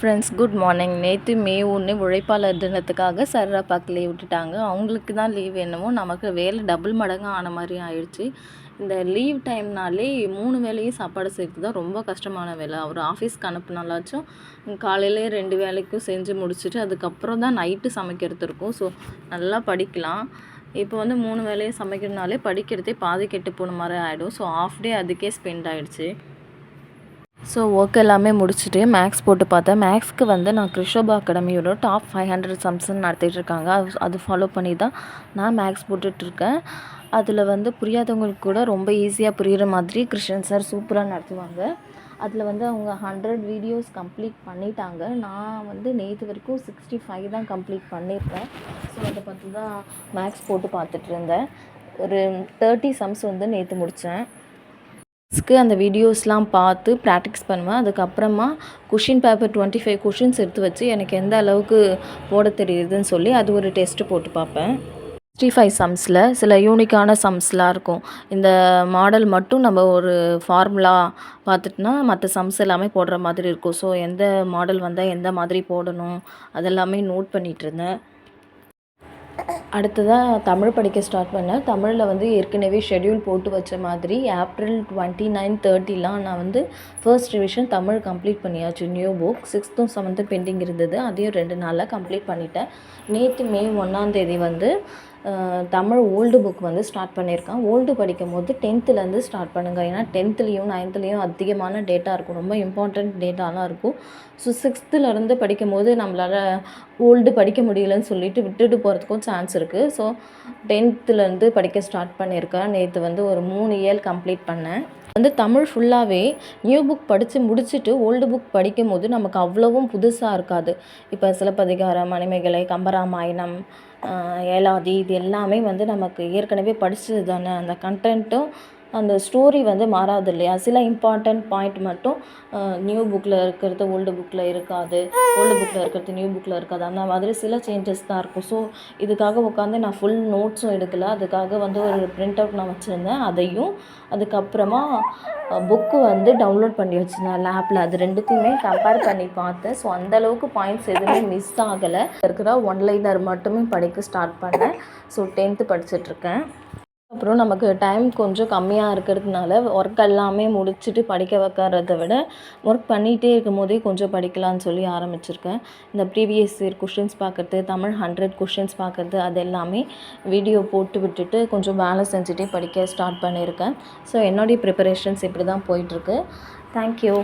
Friends, good morning. நேற்று மே 1 உழைப்பாளர் தினத்துக்காக சர்ராப்பாக்கு leave விட்டுட்டாங்க. அவங்களுக்கு தான் லீவ் என்னமோ நமக்கு வேலை டபுள் மடங்கு ஆன மாதிரி ஆயிடுச்சு. இந்த லீவ் டைம்னாலே 3 வேளையும் சாப்பாடு செய்கிறது தான் ரொம்ப கஷ்டமான வேலை. அவர் ஆஃபீஸ்க்கு அனுப்புனாலாச்சும் காலையிலே 2 வேலைக்கும் செஞ்சு முடிச்சுட்டு அதுக்கப்புறம் தான் நைட்டு சமைக்கிறது இருக்கும். ஸோ நல்லா படிக்கலாம். இப்போ வந்து 3 வேளையும் சமைக்கிறதுனாலே படிக்கிறதே பாதி கெட்டு போன மாதிரி ஆகிடும். ஸோ ஆஃப் டே அதுக்கே ஸ்பெண்ட் ஆகிடுச்சு. ஸோ ஒர்க் எல்லாமே முடிச்சுட்டு மேக்ஸ் போட்டு பார்த்தேன். மேக்ஸ்க்கு வந்து நான் கிருஷோபா அகாடமியோட டாப் 500 சம்ஸ்ன்னு நடத்திட்டுருக்காங்க. அது ஃபாலோ பண்ணி தான் நான் மேக்ஸ் போட்டுட்ருக்கேன். அதில் வந்து புரியாதவங்களுக்கு கூட ரொம்ப ஈஸியாக புரிகிற மாதிரி கிருஷ்ணன் சார் சூப்பராக நடத்துவாங்க. அதில் வந்து அவங்க 100 வீடியோஸ் கம்ப்ளீட் பண்ணிட்டாங்க. நான் வந்து நேற்று வரைக்கும் 65 தான் கம்ப்ளீட் பண்ணியிருக்கேன். ஸோ அதை பார்த்து தான் மேக்ஸ் போட்டு பார்த்துட்ருந்தேன். ஒரு 30 சம்ஸ் வந்து நேற்று முடித்தேன். அந்த வீடியோஸ்லாம் பார்த்து ப்ராக்டிஸ் பண்ணுவேன். அதுக்கப்புறமா கொஷின் பேப்பர் 25 கொஷின்ஸ் எடுத்து வச்சு எனக்கு எந்த அளவுக்கு போட தெரியுதுன்னு சொல்லி அது ஒரு டெஸ்ட்டு போட்டு பார்ப்பேன். 65 சம்ஸில் சில யூனிக்கான சம்ஸ்லாம் இருக்கும். இந்த மாடல் மட்டும் நம்ம ஒரு ஃபார்முலா பார்த்துட்டுனா மற்ற சம்ஸ் எல்லாமே போடுற மாதிரி இருக்கும். ஸோ எந்த மாடல் வந்தால் எந்த மாதிரி போடணும் அதெல்லாமே நோட் பண்ணிகிட்டு இருந்தேன். அடுத்ததாக தமிழ் படிக்க ஸ்டார்ட் பண்ணேன். தமிழில் வந்து ஏற்கனவே ஷெட்யூல் போட்டு வச்ச மாதிரி ஏப்ரல் 29, 30லாம் நான் வந்து ஃபர்ஸ்ட் ரிவிஷன் தமிழ் கம்ப்ளீட் பண்ணியாச்சு. New book 6th 7th pending இருந்தது. அதையும் 2 நாளில் கம்ப்ளீட் பண்ணிட்டேன். நேற்று மே 1 வந்து தமிழ் ஓல்டு புக் வந்து ஸ்டார்ட் பண்ணியிருக்கேன். ஓல்டு படிக்கும் போது 10th ஸ்டார்ட் பண்ணுங்கள். ஏன்னா 10th 9th அதிகமான டேட்டா இருக்கும். ரொம்ப இம்பார்ட்டண்ட் டேட்டாலாம் இருக்கும். ஸோ 6th படிக்கும் போது நம்மளால் ஓல்டு படிக்க முடியலன்னு சொல்லிட்டு விட்டுட்டு போகிறதுக்கும் சான்ஸ் இருக்குது. ஸோ 10th படிக்க ஸ்டார்ட் பண்ணியிருக்கேன். நேற்று வந்து ஒரு 3 இயர் கம்ப்ளீட் பண்ணேன். வந்து தமிழ் ஃபுல்லாகவே நியூ புக் படித்து முடிச்சுட்டு ஓல்டு புக் படிக்கும் போது நமக்கு அவ்வளவும் புதுசாக இருக்காது. இப்போ சிலப்பதிகாரம், மணிமேகலை, கம்பராமாயணம், ஏலாதி இது எல்லாமே வந்து நமக்கு ஏற்கனவே படித்தது தானே. அந்த கண்டென்ட்டும் அந்த ஸ்டோரி வந்து மாறாது இல்லையா. சில இம்பார்ட்டண்ட் பாயிண்ட் மட்டும் நியூ புக்கில் இருக்கிறது ஓல்டு புக்கில் இருக்காது, ஓல்டு புக்கில் இருக்கிறது நியூ புக்கில் இருக்காது. அந்த மாதிரி சில சேஞ்சஸ் தான் இருக்கும். ஸோ இதுக்காக உட்காந்து நான் ஃபுல் நோட்ஸும் எடுக்கலை. அதுக்காக வந்து ஒரு பிரிண்ட் அவுட் நான் வச்சுருந்தேன். அதையும் அதுக்கப்புறமா புக்கு வந்து டவுன்லோட் பண்ணி வச்சுருந்தேன் லேப்பில். அது ரெண்டுத்தையுமே கம்பேர் பண்ணி பார்த்தேன். ஸோ அந்தளவுக்கு பாயிண்ட்ஸ் எதுவுமே மிஸ் ஆகலை. இருக்கிற ஒன்லைனர் மட்டுமே படிக்க ஸ்டார்ட் பண்ணேன். So 10th படிச்சுட்ருக்கேன். அப்புறம் நமக்கு டைம் கொஞ்சம் கம்மியாக இருக்கிறதுனால ஒர்க் எல்லாமே முடிச்சுட்டு படிக்க வைக்கிறத விட ஒர்க் பண்ணிகிட்டே இருக்கும் போதே கொஞ்சம் படிக்கலான்னு சொல்லி ஆரம்பிச்சிருக்கேன். இந்த ப்ரீவியஸ் இயர் கொஷின்ஸ் பார்க்குறது, தமிழ் 100 கொஷின்ஸ் பார்க்குறது, அது எல்லாமே வீடியோ போட்டு விட்டுட்டு கொஞ்சம் வேலை செஞ்சுட்டே படிக்க ஸ்டார்ட் பண்ணியிருக்கேன். ஸோ என்னுடைய ப்ரிப்பரேஷன்ஸ் இப்படி தான் போயிட்டுருக்கு. தேங்க்யூ.